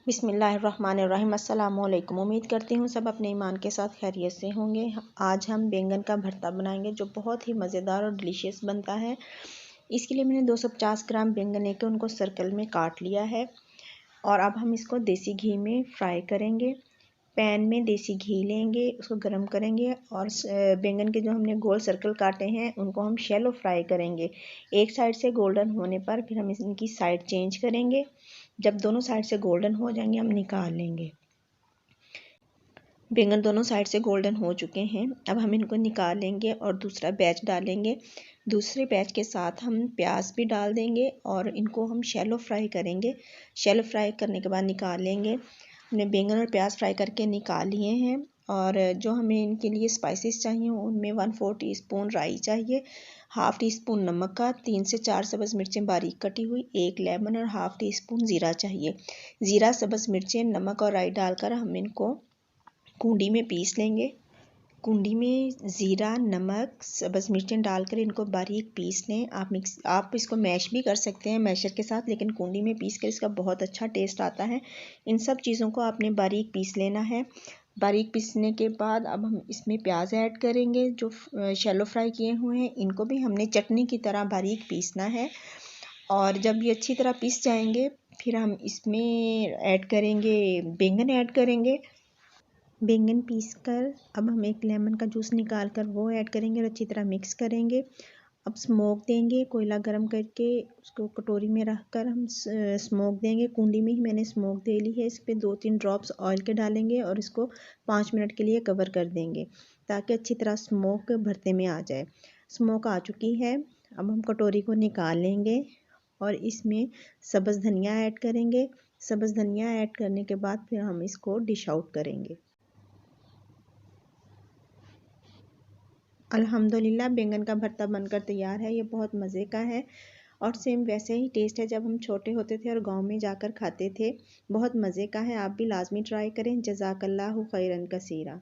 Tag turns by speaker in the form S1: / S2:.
S1: बिस्मिल्लाहिर्रहमानिर्रहीम। अस्सलामुअलैकुम। उम्मीद करती हूँ सब अपने ईमान के साथ खैरियत से होंगे। आज हम बैंगन का भरता बनाएंगे जो बहुत ही मज़ेदार और डिलीशियस बनता है। इसके लिए मैंने 250 ग्राम बैंगन लेकर उनको सर्कल में काट लिया है और अब हम इसको देसी घी में फ्राई करेंगे। पैन में देसी घी लेंगे, उसको गर्म करेंगे और बैंगन के जो हमने गोल सर्कल काटे हैं उनको हम शैलो फ्राई करेंगे। एक साइड से गोल्डन होने पर फिर हम इनकी साइड चेंज करेंगे। जब दोनों साइड से गोल्डन हो जाएंगे हम निकाल लेंगे। बैंगन दोनों साइड से गोल्डन हो चुके हैं, अब हम इनको निकाल लेंगे और दूसरा बैच डालेंगे। दूसरे बैच के साथ हम प्याज भी डाल देंगे और इनको हम शैलो फ्राई करेंगे। शैलो फ्राई करने के बाद निकाल लेंगे। हमने बैंगन और प्याज फ्राई करके निकाल लिए हैं और जो हमें इनके लिए स्पाइसेस चाहिए उनमें 1/4 टीस्पून राई चाहिए, हाफ़ टी स्पून नमक का, 3 से 4 सब्ज़ मिर्चें बारीक कटी हुई, 1 लेमन और हाफ़ टी स्पून ज़ीरा चाहिए। ज़ीरा, सब्ज़ मिर्चें, नमक और राई डालकर हम इनको कूंडी में पीस लेंगे। कूंडी में ज़ीरा, नमक, सब्ज़ मिर्चें डालकर इनको बारीक पीस लें। आप इसको मैश भी कर सकते हैं मैशर के साथ, लेकिन कूंडी में पीस कर इसका बहुत अच्छा टेस्ट आता है। इन सब चीज़ों को आपने बारीक पीस लेना है। बारीक पीसने के बाद अब हम इसमें प्याज ऐड करेंगे जो शैलो फ्राई किए हुए हैं। इनको भी हमने चटनी की तरह बारीक पीसना है और जब ये अच्छी तरह पीस जाएंगे फिर हम इसमें ऐड करेंगे बैंगन ऐड करेंगे। बैंगन पीस कर अब हम एक लेमन का जूस निकाल कर वो ऐड करेंगे और अच्छी तरह मिक्स करेंगे। अब स्मोक देंगे, कोयला गरम करके उसको कटोरी में रख कर हम स्मोक देंगे। कुंडी में ही मैंने स्मोक दे ली है। इस पर 2-3 ड्रॉप्स ऑयल के डालेंगे और इसको 5 मिनट के लिए कवर कर देंगे ताकि अच्छी तरह स्मोक भरते में आ जाए। स्मोक आ चुकी है, अब हम कटोरी को निकाल लेंगे और इसमें सब्ज़ धनिया ऐड करेंगे। सब्ज़ धनिया ऐड करने के बाद फिर हम इसको डिश आउट करेंगे। अल्हम्दुलिल्लाह बैंगन का भरता बनकर तैयार है। ये बहुत मज़े का है और सेम वैसे ही टेस्ट है जब हम छोटे होते थे और गांव में जाकर खाते थे। बहुत मज़े का है, आप भी लाजमी ट्राई करें। जज़ाकल्लाहु खैरन कसीरा।